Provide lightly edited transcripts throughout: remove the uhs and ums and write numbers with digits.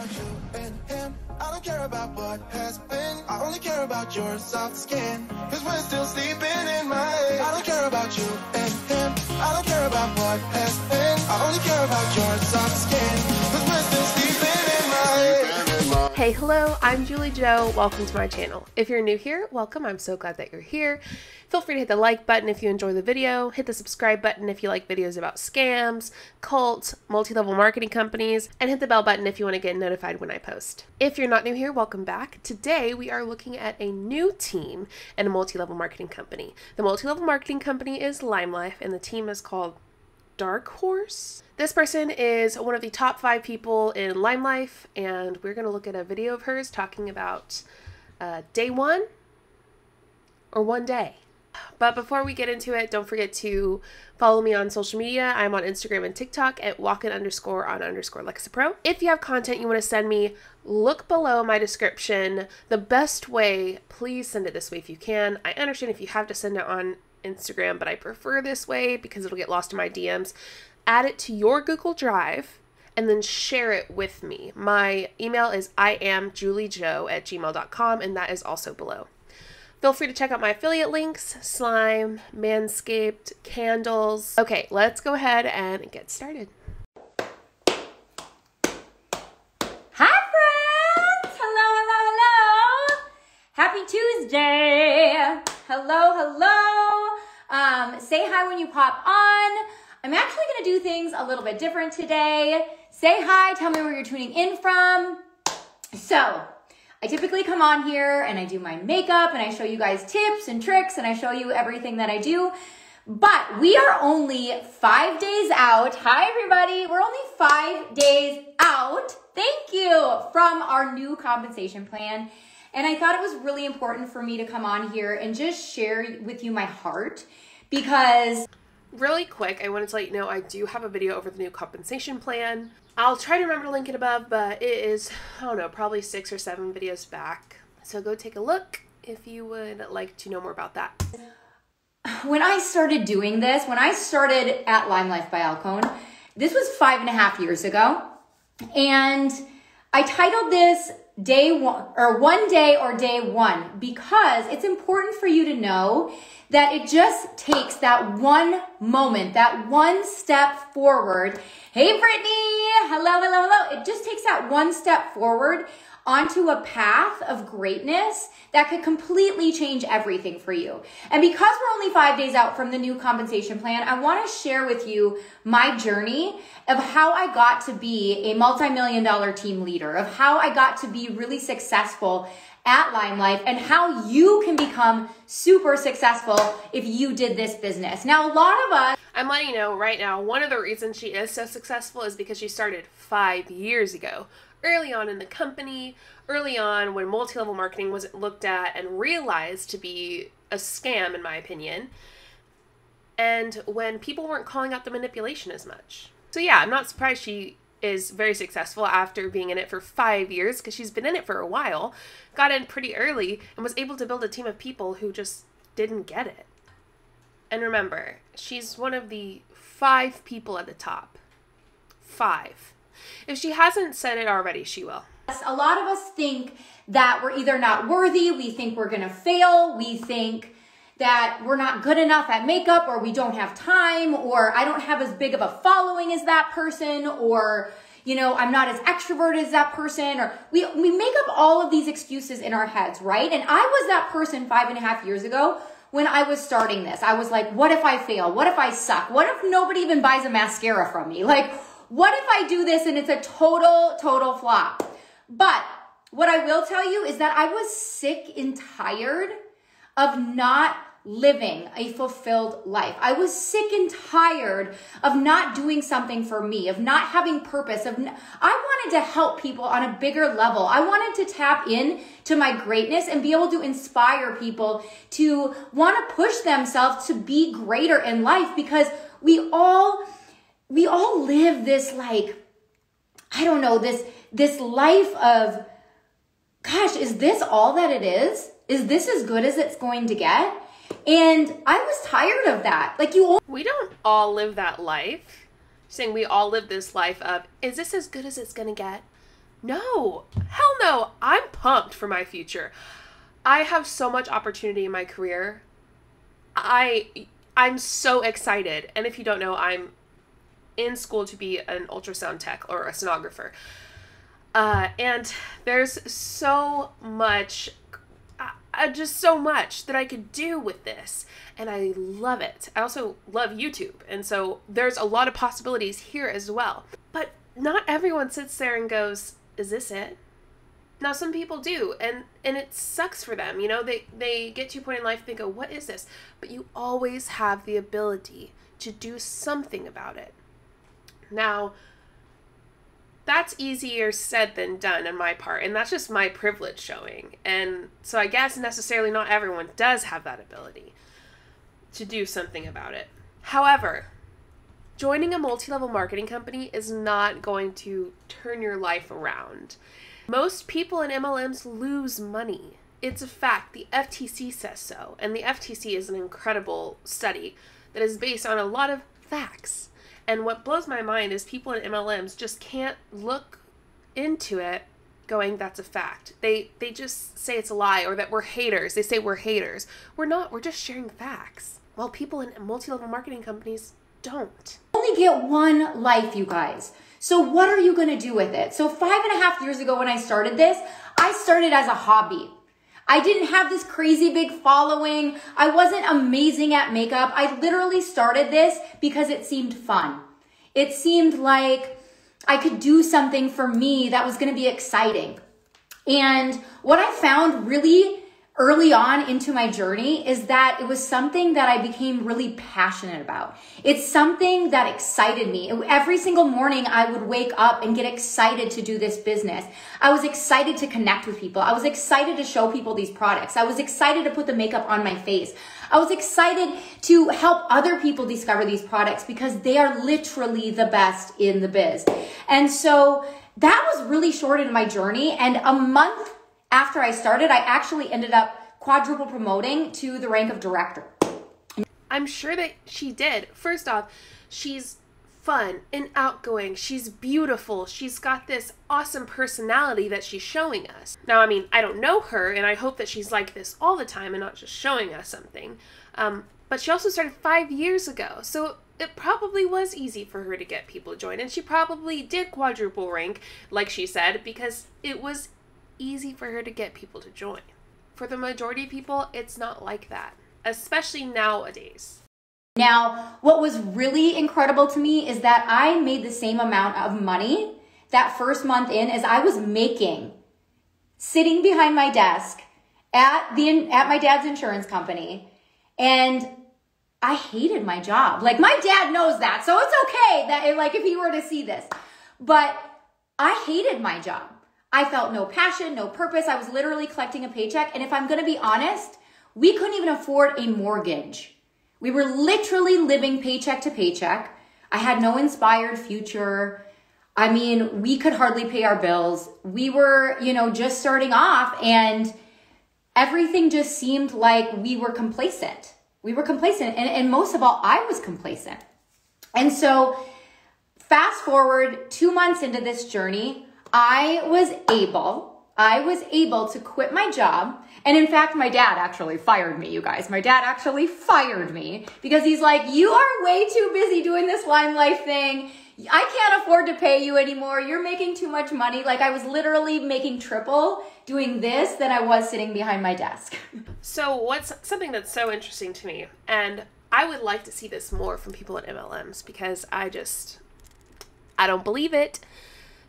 about you and him. I don't care about what has been. I only care about your soft skin. Cause we're still sleeping in my head. I don't care about you and him. I don't care about what has been. I only care about your soft skin. Cause we're still sleeping in my head. Hey, hello, I'm JulieJo. Welcome to my channel. If you're new here, welcome. I'm so glad that you're here. Feel free to hit the like button if you enjoy the video. Hit the subscribe button if you like videos about scams, cults, multi-level marketing companies, and hit the bell button if you want to get notified when I post. If you're not new here, welcome back. Today, we are looking at a new team in a multi-level marketing company. The multi-level marketing company is Limelife, and the team is called Dark Horse. This person is one of the top 5 people in Limelife, and we're going to look at a video of hers talking about day one or one day. But before we get into it, don't forget to follow me on social media. I'm on Instagram and TikTok at walkin_on_LexaPro. If you have content you want to send me, look below my description. The best way, please send it this way if you can. I understand if you have to send it on Instagram, but I prefer this way because it'll get lost in my DMs. Add it to your Google Drive and then share it with me. My email is IamJulieJo@gmail.com, and that is also below. Feel free to check out my affiliate links, slime, Manscaped, candles. Okay, let's go ahead and get started. Hi friends! Hello, hello, hello! Happy Tuesday! Hello, hello! Say hi when you pop on. I'm actually gonna do things a little bit different today. Say hi, tell me where you're tuning in from. So, I typically come on here and I do my makeup and I show you guys tips and tricks and I show you everything that I do. But we are only 5 days out. Hi everybody, we're only 5 days out. Thank you, from our new compensation plan. And I thought it was really important for me to come on here and just share with you my heart because... Really quick, I wanted to let you know I do have a video over the new compensation plan. I'll try to remember to link it above, but it is, I don't know, probably 6 or 7 videos back. So go take a look if you would like to know more about that. When I started doing this, when I started at Limelifebyalcone, this was 5.5 years ago. And I titled this Day One, or One Day or Day One, because it's important for you to know that it just takes that one moment, that one step forward. Hey, Brittany, hello, hello, hello. It just takes that one step forward onto a path of greatness that could completely change everything for you. And because we're only 5 days out from the new compensation plan, I want to share with you my journey of how I got to be a multi-million-dollar team leader, of how I got to be really successful at Limelife, and how you can become super successful if you did this business. Now, a lot of us... I'm letting you know right now, one of the reasons she is so successful is because she started 5 years ago. Early on in the company, early on when multi-level marketing wasn't looked at and realized to be a scam, in my opinion, and when people weren't calling out the manipulation as much. So yeah, I'm not surprised she is very successful after being in it for 5 years, because she's been in it for a while, got in pretty early, and was able to build a team of people who just didn't get it. And remember, she's one of the 5 people at the top. 5. If she hasn't said it already, she will. A lot of us think that we're either not worthy, we think we're gonna fail, we think that we're not good enough at makeup, or we don't have time, or I don't have as big of a following as that person, or, you know, I'm not as extroverted as that person, or we make up all of these excuses in our heads, right? And I was that person 5.5 years ago when I was starting this. I was like, what if I fail? What if I suck? What if nobody even buys a mascara from me? Like, what if I do this and it's a total flop? But what I will tell you is that I was sick and tired of not living a fulfilled life. I was sick and tired of not doing something for me, of not having purpose. I wanted to help people on a bigger level. I wanted to tap in to my greatness and be able to inspire people to want to push themselves to be greater in life, because we all live this, like, I don't know, this life of, gosh, is this all that it is? Is this as good as it's going to get? And I was tired of that. Like, we don't all live that life. Saying we all live this life of, is this as good as it's gonna get? No, hell no. I'm pumped for my future. I have so much opportunity in my career. I'm so excited. And if you don't know, I'm in school to be an ultrasound tech or a sonographer. And there's so much, just so much that I could do with this. And I love it. I also love YouTube. And so there's a lot of possibilities here as well. But not everyone sits there and goes, is this it? Now, some people do, and it sucks for them. You know, they get to a point in life and they go, what is this? But you always have the ability to do something about it. Now, that's easier said than done on my part, and that's just my privilege showing. And so I guess necessarily not everyone does have that ability to do something about it. However, joining a multi-level marketing company is not going to turn your life around. Most people in MLMs lose money. It's a fact. The FTC says so. And the FTC is an incredible study that is based on a lot of facts. And what blows my mind is people in MLMs just can't look into it going, that's a fact. They just say it's a lie, or that we're haters. They say we're haters. We're not. We're just sharing facts. While people in multi-level marketing companies don't. Only get one life, you guys. So what are you going to do with it? So 5.5 years ago when I started this, I started as a hobby. I didn't have this crazy big following. I wasn't amazing at makeup. I literally started this because it seemed fun. It seemed like I could do something for me that was going to be exciting. And what I found really early on into my journey is that it was something that I became really passionate about. It's something that excited me. Every single morning I would wake up and get excited to do this business. I was excited to connect with people. I was excited to show people these products. I was excited to put the makeup on my face. I was excited to help other people discover these products because they are literally the best in the biz. And so that was really short in my journey. And a month after I started, I actually ended up quadruple promoting to the rank of director. I'm sure that she did. First off, she's fun and outgoing. She's beautiful. She's got this awesome personality that she's showing us. Now, I mean, I don't know her, and I hope that she's like this all the time and not just showing us something. But she also started 5 years ago, so it probably was easy for her to get people to join. And she probably did quadruple rank, like she said, because it was easy for her to get people to join. For the majority of people, it's not like that, especially nowadays. Now, what was really incredible to me is that I made the same amount of money that first month in as I was making sitting behind my desk at my dad's insurance company. And I hated my job. Like, my dad knows that, so it's okay that, like, if he were to see this. But I hated my job. I felt no passion, no purpose. I was literally collecting a paycheck. And if I'm going to be honest, we couldn't even afford a mortgage. We were literally living paycheck to paycheck. I had no inspired future. I mean, we could hardly pay our bills. We were, just starting off, and everything just seemed like we were complacent. We were complacent. And most of all, I was complacent. And so fast forward 2 months into this journey, I was able to quit my job. And in fact, my dad actually fired me, you guys. My dad actually fired me because he's like, you are way too busy doing this Limelife thing. I can't afford to pay you anymore. You're making too much money. Like, I was literally making triple doing this than I was sitting behind my desk. So what's something that's so interesting to me, and I would like to see this more from people at MLMs because I don't believe it.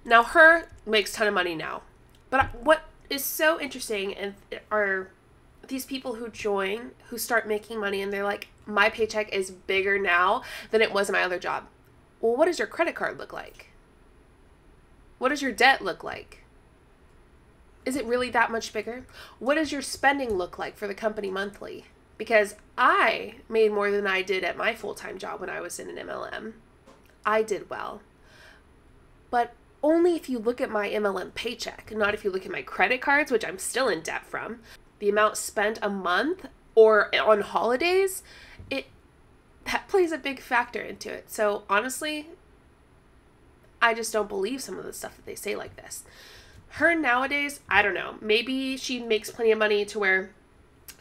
Now, her makes a ton of money now. But what is so interesting are these people who join, who start making money, and they're like, my paycheck is bigger now than it was in my other job. Well, what does your credit card look like? What does your debt look like? Is it really that much bigger? What does your spending look like for the company monthly? Because I made more than I did at my full-time job when I was in an MLM. I did well. But only if you look at my MLM paycheck, not if you look at my credit cards, which I'm still in debt from. The amount spent a month or on holidays, that plays a big factor into it. So honestly, I just don't believe some of the stuff that they say like this. Her nowadays, I don't know, maybe she makes plenty of money to where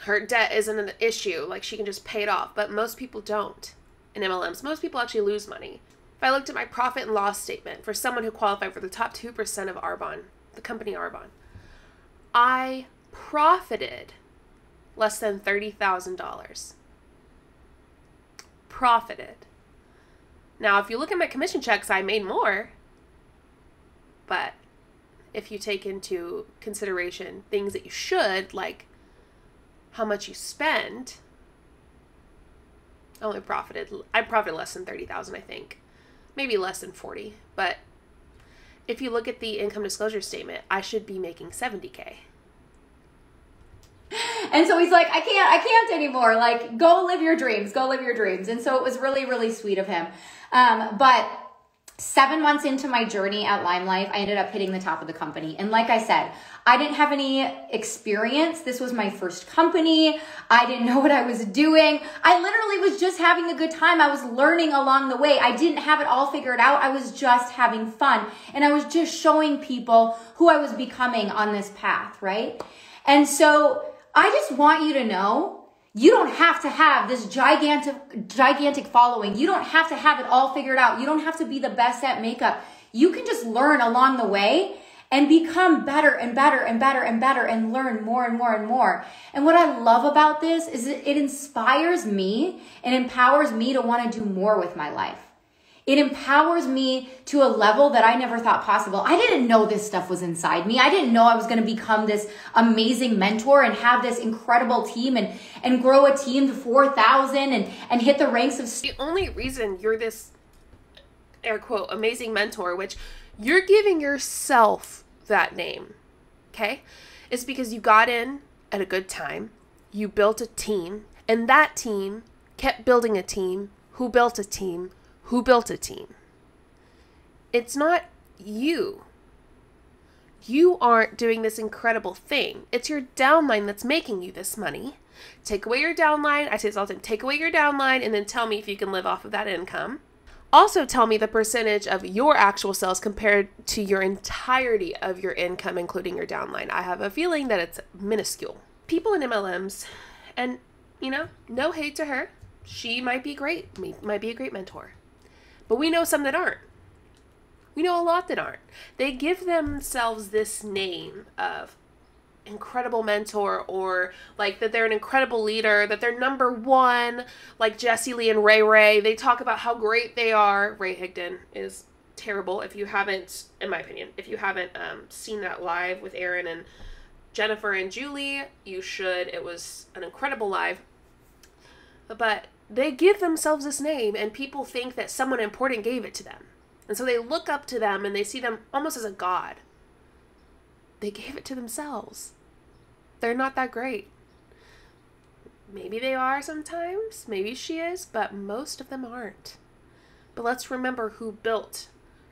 her debt isn't an issue, like she can just pay it off, but most people don't in MLMs. Most people actually lose money. If I looked at my profit and loss statement for someone who qualified for the top 2% of Arbonne, the company Arbonne, I profited less than $30,000. Profited. Now, if you look at my commission checks, I made more, but if you take into consideration things that you should, like how much you spend, I profited less than 30,000, I think. Maybe less than 40. But if you look at the income disclosure statement, I should be making 70K. And so he's like, I can't anymore. Like, go live your dreams. Go live your dreams. And so it was really, really sweet of him. But 7 months into my journey at Limelife, I ended up hitting the top of the company. And like I said, I didn't have any experience. This was my first company. I didn't know what I was doing. I literally was just having a good time. I was learning along the way. I didn't have it all figured out. I was just having fun. And I was just showing people who I was becoming on this path, right? And so I just want you to know, you don't have to have this gigantic following. You don't have to have it all figured out. You don't have to be the best at makeup. You can just learn along the way and become better and better and better and better and learn more and more and more. And what I love about this is it inspires me and empowers me to want to do more with my life. It empowers me to a level that I never thought possible. I didn't know this stuff was inside me. I didn't know I was going to become this amazing mentor and have this incredible team and grow a team to 4,000 and hit the ranks of... The only reason you're this, air quote, amazing mentor, which you're giving yourself that name, okay, is because you got in at a good time, you built a team, and that team kept building a team, who built a team, who built a team. It's not you. You aren't doing this incredible thing. It's your downline that's making you this money. Take away your downline. I say this all the time. Take away your downline and then tell me if you can live off of that income. Also tell me the percentage of your actual sales compared to your entirety of your income, including your downline. I have a feeling that it's minuscule. People in MLMs, and you know, no hate to her. She might be great. Might be a great mentor. But we know some that aren't. We know a lot that aren't. They give themselves this name of incredible mentor, or like that they're an incredible leader, that they're number one, like Jesse Lee and Ray. They talk about how great they are. Ray Higdon is terrible. If you haven't, in my opinion, if you haven't seen that live with Aaron and Jennifer and Julie, you should. It was an incredible live. But they give themselves this name, and people think that someone important gave it to them. And so they look up to them, and they see them almost as a god. They gave it to themselves. They're not that great. Maybe they are sometimes. Maybe she is, but most of them aren't. But let's remember who built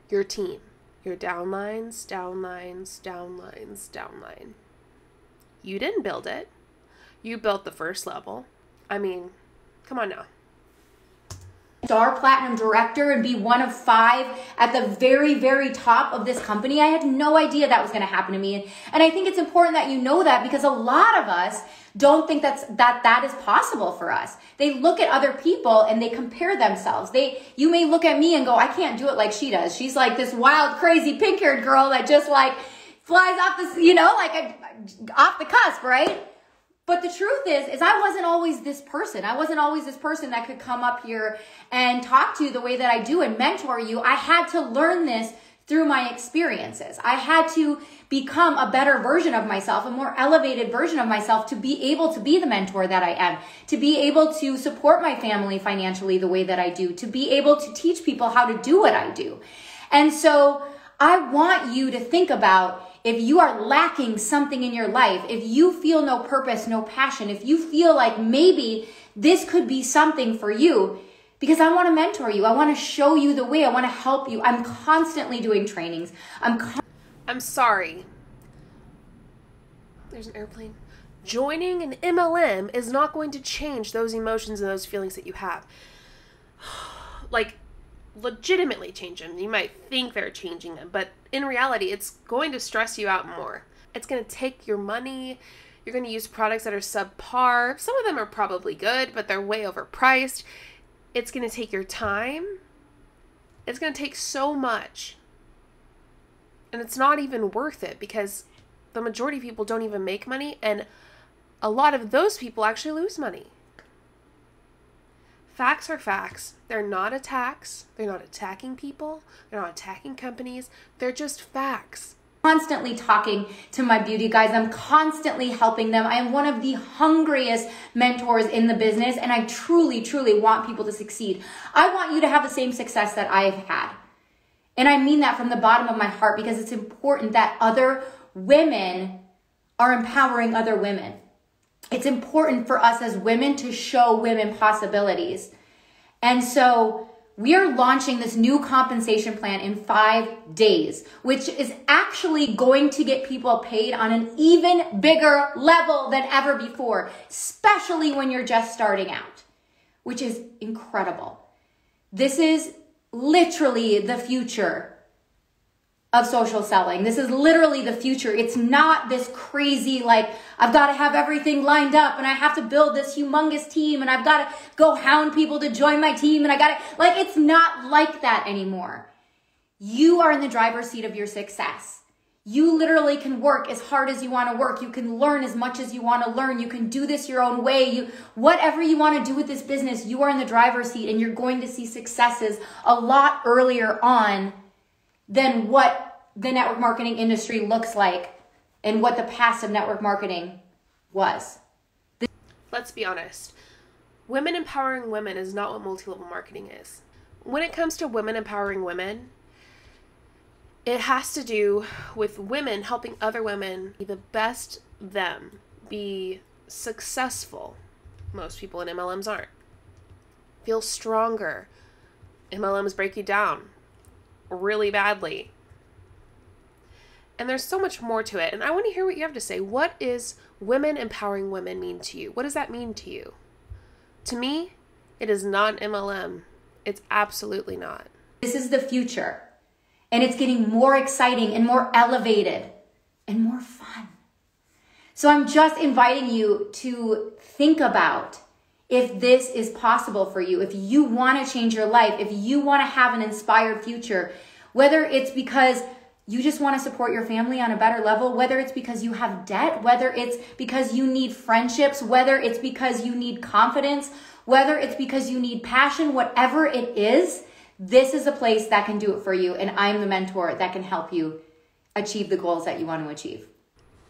your team. Your downlines, downlines, downlines, downline. You didn't build it. You built the first level. I mean, come on now. Star Platinum Director and be one of 5 at the very, very top of this company. I had no idea that was going to happen to me. And I think it's important that you know that, because a lot of us don't think that is possible for us. They look at other people and they compare themselves. You may look at me and go, I can't do it like she does. She's like this wild, crazy, pink-haired girl that just like flies off this, you know, like off the cusp, right? But the truth is I wasn't always this person. I wasn't always this person that could come up here and talk to you the way that I do and mentor you. I had to learn this through my experiences. I had to become a better version of myself, a more elevated version of myself, to be able to be the mentor that I am, to be able to support my family financially the way that I do, to be able to teach people how to do what I do. And so I want you to think about, if you are lacking something in your life, if you feel no purpose, no passion, if you feel like maybe this could be something for you, because I want to mentor you. I want to show you the way. I want to help you. I'm constantly doing trainings. I'm sorry. There's an airplane. Joining an MLM is not going to change those emotions and those feelings that you have. Like, legitimately change them. You might think they're changing them, but in reality, it's going to stress you out more. It's going to take your money. You're going to use products that are subpar. Some of them are probably good, but they're way overpriced. It's going to take your time. It's going to take so much. And it's not even worth it because the majority of people don't even make money, and a lot of those people actually lose money. Facts are facts. They're not attacks. They're not attacking people. They're not attacking companies. They're just facts. Constantly talking to my beauty guys. I'm constantly helping them. I am one of the hungriest mentors in the business, and I truly, truly want people to succeed. I want you to have the same success that I have had. And I mean that from the bottom of my heart because it's important that other women are empowering other women. It's important for us as women to show women possibilities. And so we are launching this new compensation plan in 5 days, which is actually going to get people paid on an even bigger level than ever before, especially when you're just starting out, which is incredible. This is literally the future of social selling. This is literally the future. It's not this crazy, like, I've got to have everything lined up and I have to build this humongous team and I've got to go hound people to join my team and I got to, like, it's not like that anymore. You are in the driver's seat of your success. You literally can work as hard as you want to work. You can learn as much as you want to learn. You can do this your own way. Whatever you want to do with this business, you are in the driver's seat and you're going to see successes a lot earlier on than what the network marketing industry looks like and what the past of network marketing was. Let's be honest. Women empowering women is not what multi-level marketing is. When it comes to women empowering women, it has to do with women helping other women be the best them, be successful. Most people in MLMs aren't. Feel stronger. MLMs break you down really badly. And there's so much more to it. And I want to hear what you have to say. What is women empowering women mean to you? What does that mean to you? To me, it is not an MLM. It's absolutely not. This is the future. And it's getting more exciting and more elevated and more fun. So I'm just inviting you to think about if this is possible for you, if you want to change your life, if you want to have an inspired future, whether it's because you just want to support your family on a better level, whether it's because you have debt, whether it's because you need friendships, whether it's because you need confidence, whether it's because you need passion, whatever it is, this is a place that can do it for you. And I'm the mentor that can help you achieve the goals that you want to achieve.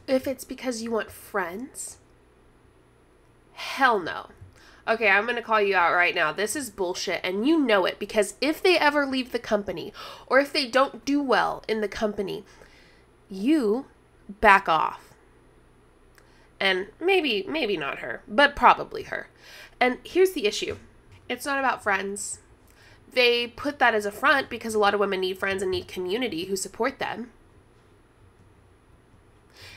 If it's because you want friends, hell no. Okay, I'm going to call you out right now. This is bullshit, and you know it, because if they ever leave the company, or if they don't do well in the company, you back off. And maybe not her, but probably her. And here's the issue. It's not about friends. They put that as a front because a lot of women need friends and need community who support them.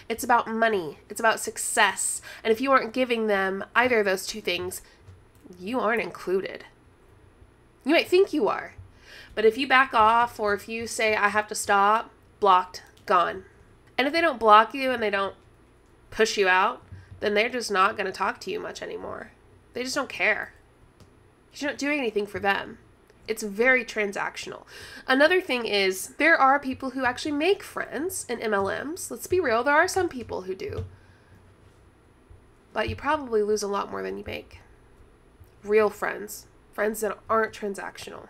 It's about money. It's about success. And if you aren't giving them either of those two things, you aren't included. You might think you are. But if you back off, or if you say, I have to stop, blocked, gone. And if they don't block you and they don't push you out, then they're just not going to talk to you much anymore. They just don't care. You're not doing anything for them. It's very transactional. Another thing is, there are people who actually make friends in MLMs. Let's be real, there are some people who do. But you probably lose a lot more than you make. Real friends. Friends that aren't transactional.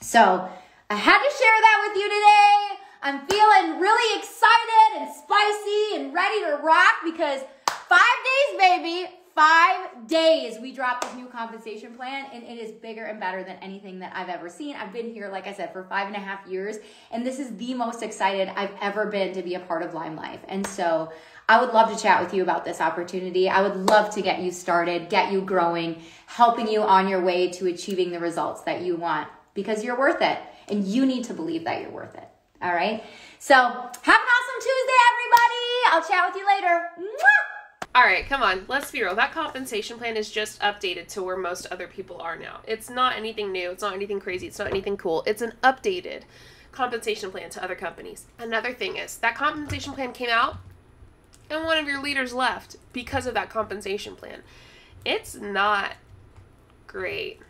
So, I had to share that with you today. I'm feeling really excited and spicy and ready to rock because 5 days, baby. 5 days we dropped this new compensation plan, and it is bigger and better than anything that I've ever seen. I've been here, like I said, for 5.5 years, and this is the most excited I've ever been to be a part of Limelife. And so I would love to chat with you about this opportunity. I would love to get you started, get you growing, helping you on your way to achieving the results that you want, because you're worth it, and you need to believe that you're worth it. All right? So have an awesome Tuesday, everybody. I'll chat with you later. Mwah! All right, come on, let's be real. That compensation plan is just updated to where most other people are now. It's not anything new. It's not anything crazy. It's not anything cool. It's an updated compensation plan to other companies. Another thing is that compensation plan came out and one of your leaders left because of that compensation plan. It's not great.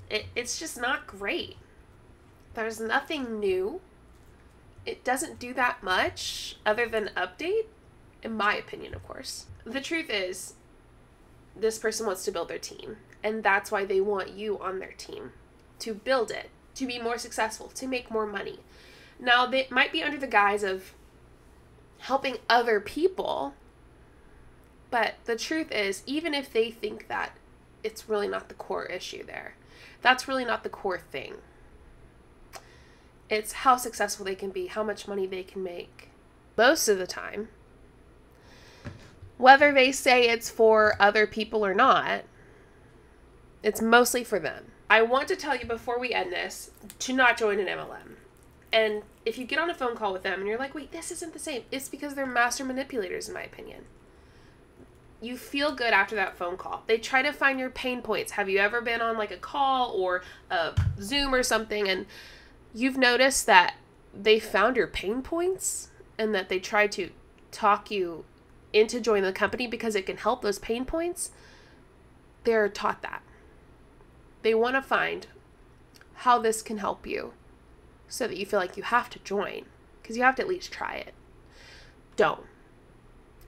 It's just not great. There's nothing new. It doesn't do that much other than update. In my opinion, of course. The truth is, this person wants to build their team, and that's why they want you on their team. To build it, to be more successful, to make more money. Now, they might be under the guise of helping other people, but the truth is, even if they think that, it's really not the core issue there. That's really not the core thing. It's how successful they can be, how much money they can make. Most of the time, whether they say it's for other people or not, it's mostly for them. I want to tell you before we end this to not join an MLM. And if you get on a phone call with them and you're like, wait, this isn't the same, it's because they're master manipulators, in my opinion. You feel good after that phone call. They try to find your pain points. Have you ever been on like a call or a Zoom or something and you've noticed that they found your pain points and that they tried to talk you into joining the company because it can help those pain points? They're taught that. They want to find how this can help you so that you feel like you have to join, because you have to at least try it. Don't.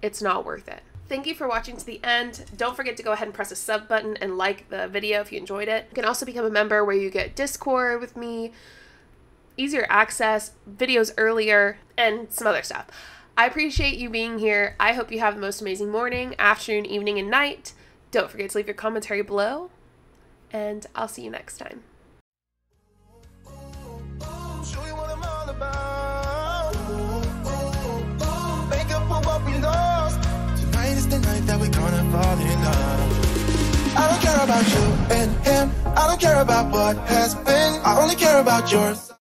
It's not worth it. Thank you for watching to the end. Don't forget to go ahead and press the sub button and like the video if you enjoyed it. You can also become a member where you get Discord with me, easier access, videos earlier, and some other stuff. I appreciate you being here. I hope you have the most amazing morning, afternoon, evening, and night. Don't forget to leave your commentary below, and I'll see you next time. Show you what I'm all about. Make up for what we lost. Tonight is the night that we're gonna fall in love. I don't care about you and him. I don't care about what has been. I only care about yours.